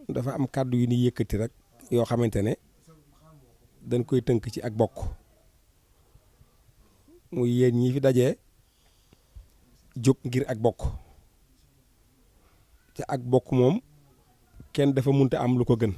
dafa am kàddu yu ni yëkkati rek yoo xamante ne dañ koy tënk ci ak bokk muy yéen ñi fi dajee jóg ngir ak bokk te ak bokk moom kenn dafa munta am lu ko gën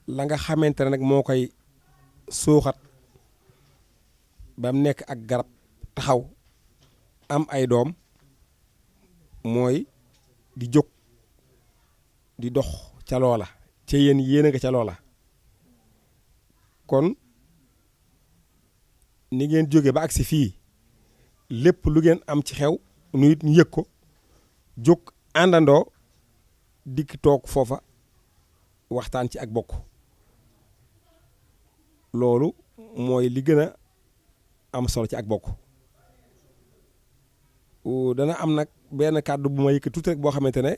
la nga xamante ne nag moo koy suuxat ba mu nekk ak garab taxaw am ay doom mooy di jóg di dox ca loola ca yéen a nga ca loola kon ni ngeen jóge ba agsi fii lépp lu ngeen am ci xew nu it ñu yëg ko jóg àndandoo dikk toog foofa waxtaan ci ak bokk loolu mooy li gën a am solo ci ak bokk dana am nag benn kàddu bu ma yëkk tuuti rek boo xamante ne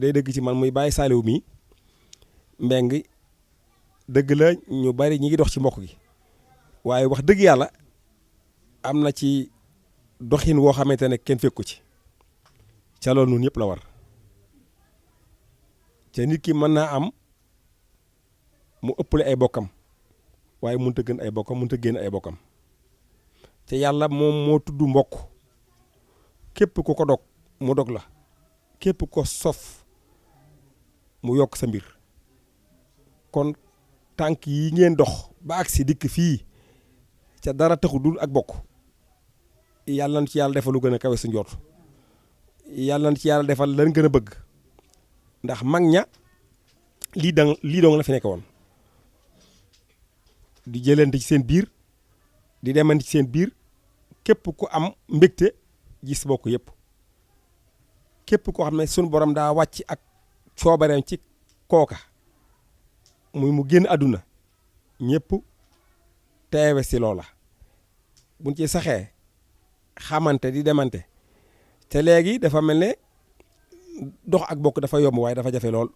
day dëgg ci man muy Baye Saliou mi mbeng dëgg la ñu bari ñi ngi dox ci mbokk gi waaye wax dëgg yàlla am na ci doxin woo xamante ne kenn fekku ci ca loolu nun ñëpp la war ca nit ki mën naa am mu ëppale ay bokkam waaye mënut a gën ay bokkam mënut a génn ay bokkam te yàlla moom moo tudd mbokk képp ku ko dog mu dog la képp ko sof mu yokk sa mbir kon tànk yi ngeen dox ba agsi dikk fii ca dara taxu dul ak bokk yàlla na ci yàlla defal lu gën a kawe su njort yàlla na ci yàlla defal lan gën a bëgg ndax mag ña lii dong la fi nekk woon di jëlante ci seen biir di demante ci seen biir képp ku am mbégte gis bokk yëpp képp koo xam ne sunu borom daa wàcc ak coobareem ci kooka muy mu génn àdduna ñëpp teewe si loola buñ ci saxee xamante di demante te léegi dafa mel ne dox ak bokk dafa yomb waaye dafa jafe lool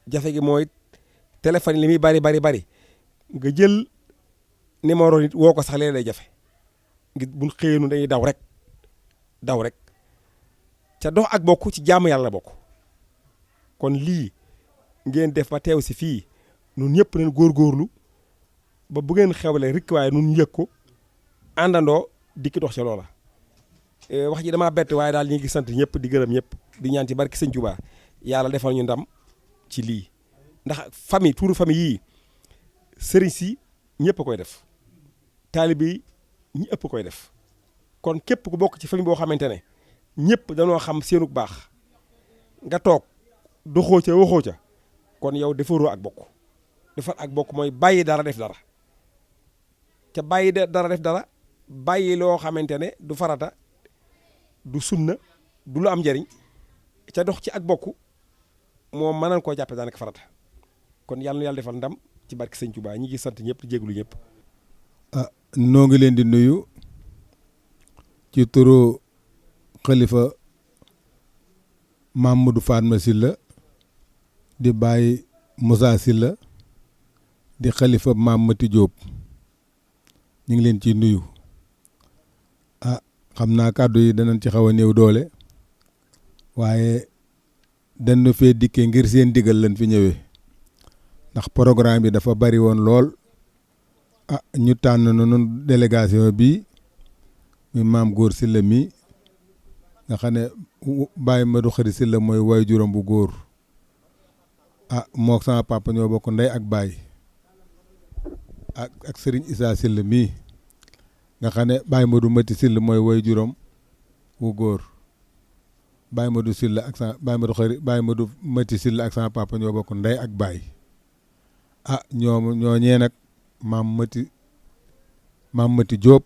jafe gi mooy téléphone li muy bari nga jël numéro nit woo ko sax léeg day jafe ngir buñ xëyeenu dañuy daw rek ca dox ak bokk ci jaamu yàlla bokk kon lii ngeen def ba teew si fii nun ñëpp nañ góorgóorlu ba bu ngeen xewle rek waaye nun yëg ko àndandoo dikki dox ca loola wax ji damaa bett waaye daal ñu ngi sant ñëpp di gërëm ñëpp di ñaan ci barki sëñ Tuubaa yàlla defal ñu ndam ci lii ndax famille tuuru famille yii sëriñ si ñëpp koy def taalibe yi ñi ëpp koy def kon képp ku bokk ci famille boo xamante ne ñëpp dañoo xam seenu baax nga toog doxoo ca waxoo ca kon yow defaroo ak bokk defar ak bokk mooy bàyyi dara def dara ca bàyyi dara def dara bàyyi loo xamante ne du farata du sunna du lu am njariñ ca dox ci ak bokk moom mën nañ koo jàppe daanaka farata kon yàlla na yàlla defal ndam ci barke sëñ Tuubaa ñi ngi sant ñëpp di jéglu ñëpp. noo ngi leen di nuyu ci turu xalifa Mamadou Fatma Sylla di bàyyi Moussa Sylla di xalifa Maam Mati Diop ñu ngi leen ciy nuyu xam naa kàddu yi danañ ci xaw a néew doole waaye dañu fee dikkee ngir seen digal lañ fi ñëwee ndax programme bi dafa bari woon lool ñu tànn noonu délégation bi mi maam góor Sylla mi nga xam ne Baye Madou Khary Sylla mooy waay juróom bu góor mook sama papa ñoo bokk ndey ak baay ak Serigne Issa Sylla mii nga xam ne Baye Madou Mati Sylla mooy waay juróom bu góor Baye Madou Sylla ak sama Baye Madou Khary Baye Madou Mati Sylla ak sama papa ñoo bokk ndey ak baay ñooñee nag maam Mati Diop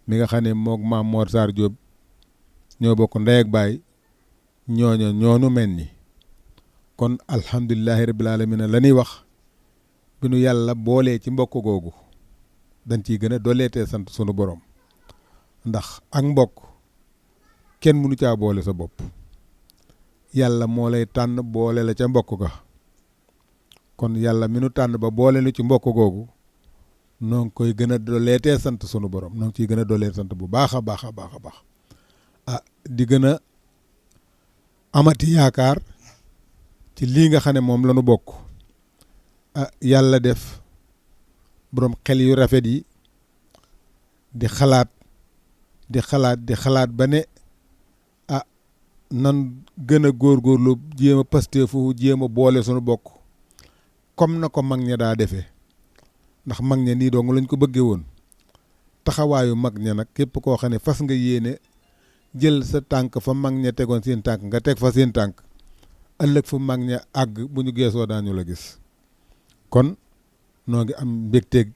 mi nga xam ne mook maam Mor Sarr Diop ñoo bokk ndey ak baay ñoonu mel ni kon alhamdulilahi rabbil alamin la ñuy wax bi nu yàlla boolee ci mbokk googu dañ ciy gën a dooleetee sant sunu borom ndax ak mbokk kenn mënu caa boole sa bopp yàlla moo lay tànn boole la ca mbokk ga kon yàlla mi nu tànn ba boole nu ci mbokk googu noo ngi koy gën a dooleetee sant sunu borom noo ngi ciy gën a dooleetee sant bu baax a baax a baax a baax di gën a amati yaakaar ci lii nga xam ne moom la ñu bokk yàlla def boroom xel yu rafet yi di xalaat ba ne nan gën a góorgóorlu jéem a pasteefu jéem a boole suñu bokk comme na ko mag ña daa defee ndax mag ña nii dong lañ ko bëggee woon taxawaayu mag ña nag képp koo xam ne fas nga yéene jël sa tànk fa mag ña tegoon seen tànk nga teg fa seen tànk ëllëg fu mag ña àgg bu ñu geesoo daañu la gis kon noo ngi am mbégteeg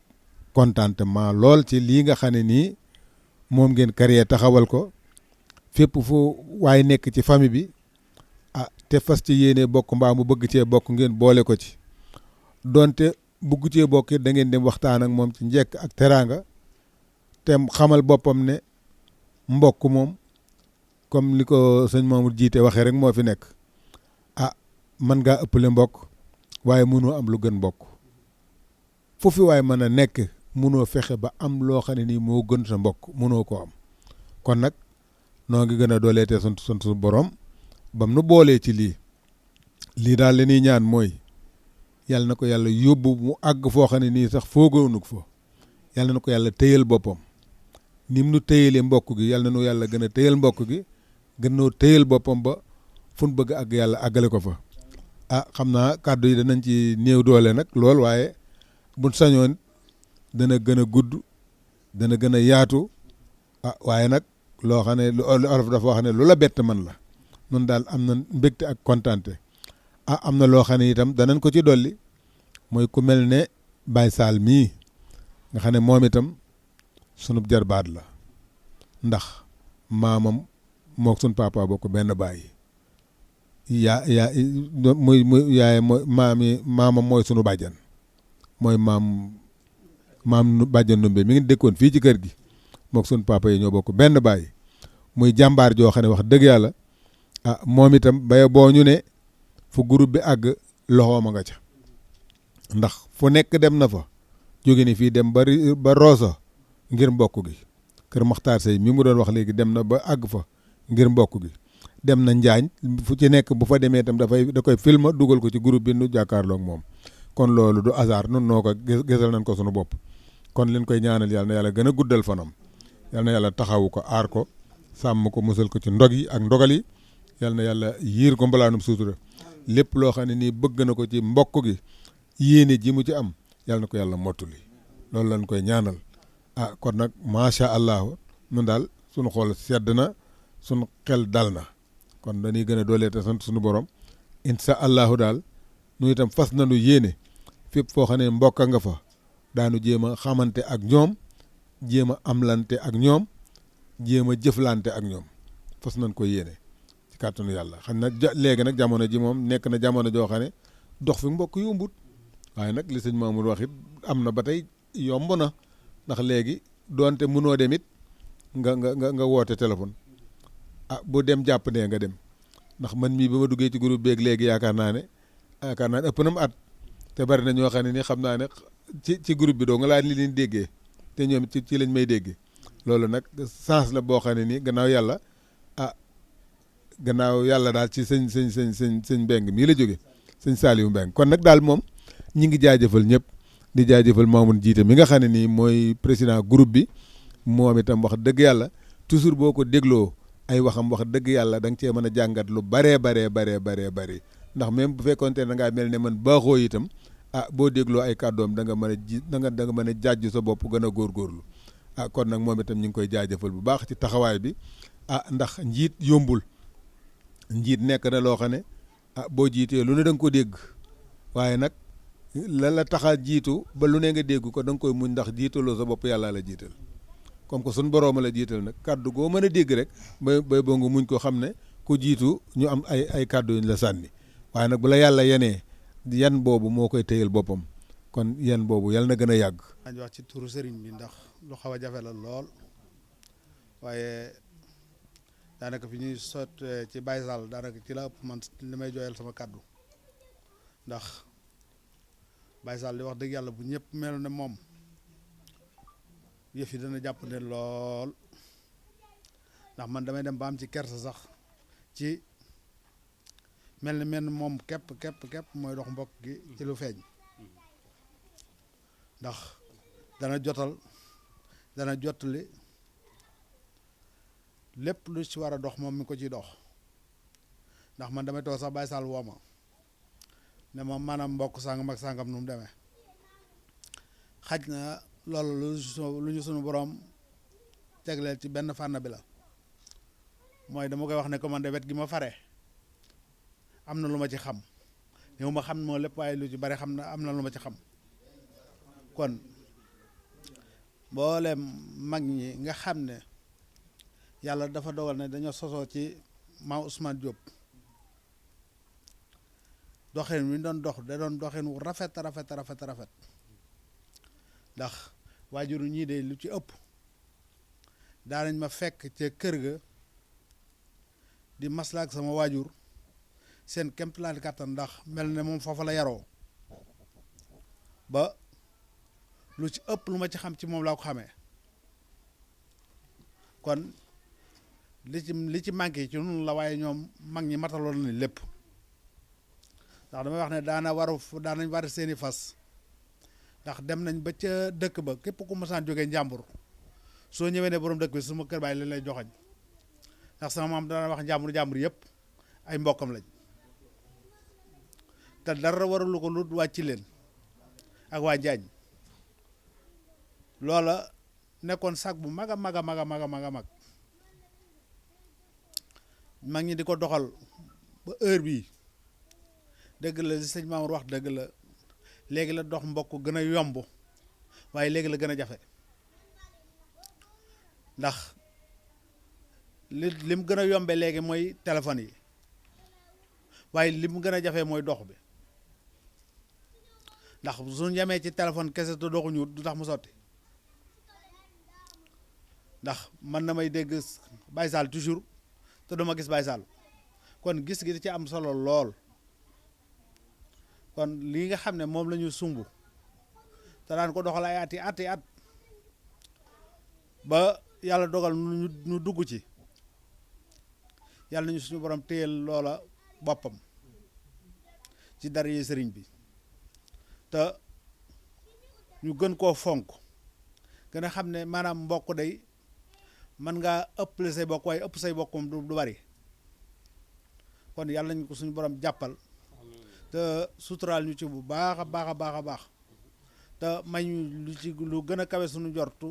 contentement lool ci lii nga xam ne nii moom ngeen créé taxawal ko fépp fu waaye nekk ci famille bi te fas ci yéene bokk mbaa mu bëgg cee bokk ngeen boole ko ci donte bëgg cee bokk da ngeen dem waxtaan ak moom ci njekk ak teraanga te xamal boppam ne mbokk moom comme li ko sëñ Mamour jiite waxee rek moo fi nekk mën ngaa ëppale mbokk waaye mënoo am lu gën mbokk foofu waaye mën a nekk mënoo fexe ba am loo xam ne nii moo gën sa mbokk mënoo koo am kon nag noo ngi gën a dooleete sunt borom bam nu boolee ci lii daal li ñuy ñaan mooy yàlla na ko yàlla yóbbu mu àgg foo xam ne nii sax foogoonuk fa yàlla na ko yàlla téyal boppam ni mu nu téyalee mbokk gi yàlla na nu yàlla gën a téyal mbokk gi gën noo téyal boppam ba fu nu bëgg àgg yàlla àggale ko fa xam naa kàddu yi danañ ci néew doole nag lool waaye buñ sañoon dana gën a gudd dana gën a yaatu waaye nag loo xam ne lu olof dafa wax ne lu la bett man la nun daal am na mbégte ak kontaante am na loo xam ne itam danañ ko ci dolli mooy ku mel ne Baye Sall mii nga xam ne moom itam sunub jarbaat la ndax maamam mook sun papa bokk benn baay muy yaay mooy maamam mooy sunu bàjjan mooy maam bàjjan Ndumbe mi ngi dëkkoon fii ci kër gi mook sun papa yi ñoo bokk benn baay muy jàmbaar joo xam ne wax dëgg yàlla moom itam baye boo ñu ne fu groupe bi àgg loxooma nga ca ndax fu nekk dem na fa jóge ni fii dem ba Rosso ngir mbokk gi kër Maxtaar Sey mi mu doon wax léegi dem na ba àgg fa ngir mbokk gi dem na Njaañ fu ci nekk bu fa demee itam da koy filma dugal ko ci groupe bi nu jàkkaarloog moom kon loolu du hasard nun noo ko gisal nañ ko sunu bopp kon leen koy ñaanal yàlla na yàlla gën a guddal fanam yàlla na yàlla taxawu ko aar ko sàmm ko musal ko ci ndog yi ak ndogal yi yàlla na yàlla yiir ko mbalaanum suutura lépp loo xam ne nii bëgg na ko ci mbokk gi yéene ji mu ci am yàlla na ko yàlla mottuli loolu lañ koy ñaanal kon nag macha allah nun daal sunu xol sedd na sunu xel dal na kon dañuy gën a doolee te sant sunu borom incha allahu daal nu itam fas nañu yéene fépp foo xam ne mbokk nga fa daanu jéem a xamante ak ñoom jéem a amlante ak ñoom jéem a jëflante ak ñoom fas nañ ko yéene ci kàttanu yàlla xam na léegi nag jamono ji moom nekk na jamono joo xam ne dox fi mbokk yombut waaye nag li sëñ Mamour wax it am na ba tey yomb na ndax léegi doonte mënoo dem it nga woote téléphone bu dem jàpp ne nga dem ndax man mii ba ma duggee ci groupe beeg léegi yaakaar naa ne ëpp na mu at te bari na ñoo xam ne ni xam naa ne ci groupe bi doo nga laa li leen déggee te ñoom ci lañ may déggee loolu nag sens la boo xam ne nii gannaaw yàlla daal ci sëñ Mbeng mii la jóge sëñ Saliou Mbeng kon nag daal moom ñi ngi jaajëfal ñëpp di jaajëfal Mamoun jiite mi nga xam ne nii mooy président groupe bi moom itam wax dëgg yàlla toujours boo ko dégloo ay waxam wax dëgg yàlla da nga cee mën a jàngat lu baree bari ndax même bu fekkoonte ne da ngaa mel ne man baaxoo itam boo dégloo ay kàddoom da nga mën a da nga mën a jaajju sa bopp gën a góorgóorlu kon nag moom itam ñu ngi koy jaajëfal bu baax ci taxawaay bi ndax njiit yombul njiit nekk na loo xam ne boo jiitee lu ne da nga ko dégg waaye nag la taxa jiitu ba lu ne nga dégg ko da nga koy muñ ndax jiitaloo sa bopp yàlla la jiital comme que suñ borooma la jiital nag kàddu goo mën a dégg rek bay boo nga muñ ko xam ne ku jiitu ñu am ay kàddu yuñ la sànni waaye nag bu la yàlla yenee yan boobu moo koy téyal boppam kon yan boobu yàlla na gën a yàgg. maa ngi wax ci turu sëriñ bi ndax lu xaw a jafe la lool waaye daanaka fi ñuy sot ci Baye Sall daanaka ci la ëpp man li may jooyal sama kàddu ndax Baye Sall di wax dëgg yàlla bu ñëpp melu ne moom yëf yi dana jàpp ne lool ndax man damay dem ba am ci kersa sax ci mel ni moom képp mooy dox mbokk gi ci lu feeñ ndax dana jotal dana jottali lépp lu ci war a dox moom mi ko ciy dox ndax man damay toog sax Baye Sall woo ma ne ma maanaam mbokk sàngam ak sàngam nu mu demee xaj na loolu lu ñu sunu borom tegleel ci benn fànn bi la mooy dama koy wax ne ko man de wet gi ma fare am na lu ma ci xam yow ma xam moo lépp waaye lu ci bari xam na am na lu ma ci xam kon mboolem mag ñi nga xam ne yàlla dafa dogal ne dañoo sosoo ci maam Ousmane Diop doxin wi doon dox da doon doxin wu rafet ndax waajuru ñii de lu ci ëpp daanañ ma fekk ca kër ga di maslaak sama waajur seen kéemtalaay kàttan ndax mel ne moom foofa la yaroo ba lu ci ëpp lu ma ci xam ci moom laa ko xamee kon li ci manqué ci noonu la waaye ñoom mag ñi mataloon nañ lépp ndax damay wax ne daanañ war seeni fas ndax dem nañ ba ca dëkk ba képp ku mosaan jógee njàmbur soo ñëwee ne borom dëkk bi suma kër baay lañ lay joxañ ndax sama maam dana wax njàmbur yëpp ay mbokkam lañ te dara waralu ko lu wàcc leen ak waa Njaañ loola nekkoon sag bu mag a mag mag ñi di ko doxal ba heure bii dëgg la li sëñ Mamour wax dëgg la léegi la dox mbokk gën a yomb waaye léegi la gën a jafe ndax lim gën a yombe léegi mooy téléphone yi waaye lim gën a jafe mooy dox bi ndax suñu yemee ci téléphone kese te doxuñu du tax mu sotti ndax man na may dégg Baye Sall toujours te duma gis Baye Sall kon gis gi di ci am solo lool kon lii nga xam ne moom la ñu sumb te daan ko doxal ay ati at ba yàlla dogal ñu dugg ci yàlla nañu suñu borom téyel loola boppam ci dara yi sëriñ bi te ñu gën koo fonk gën a xam ne maanaam mbokk day mën ngaa ëppale say bokk waaye ëpp say bokk moom du bari kon yàlla nañu ko suñu borom jàppal te suturaal ñu ci bu baax a baax te may ñu lu gën a kawe suñu jortu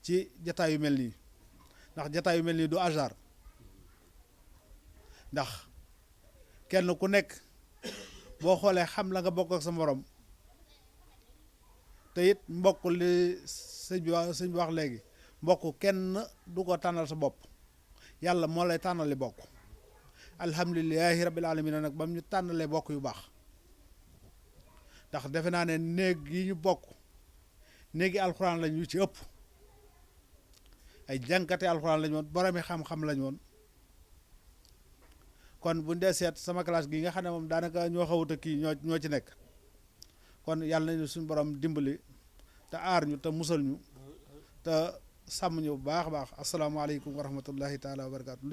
ci jataay yu mel nii ndax jataay yu mel nii du hasard ndax kenn ku nekk boo xoolee xam la nga bokk ak sa morom te it mbokk li sëñ bi wax léegi mbokk kenn du ko tànnal sa bopp yàlla moo lay tànnali bokk alhamdulilahi rabbil alamin nag ba mu ñu tànnalee bokk yu baax ndax defe naa ne néeg yi ñu bokk néegi alxuraan lañ yu ci ëpp ay jànkate alxuraan lañ woon boromi xam-xam lañ woon kon bu ñu dee seet sama classe gi nga xam ne moom daanaka ñoo xawut a kii ñoo ci nekk kon yàlla nañu suñu borom dimbali te aar ñu te musal ñu te sàmm ñu bu baax a baax asalaamaaleykum wa rahmatullahi taala wa barakaatu.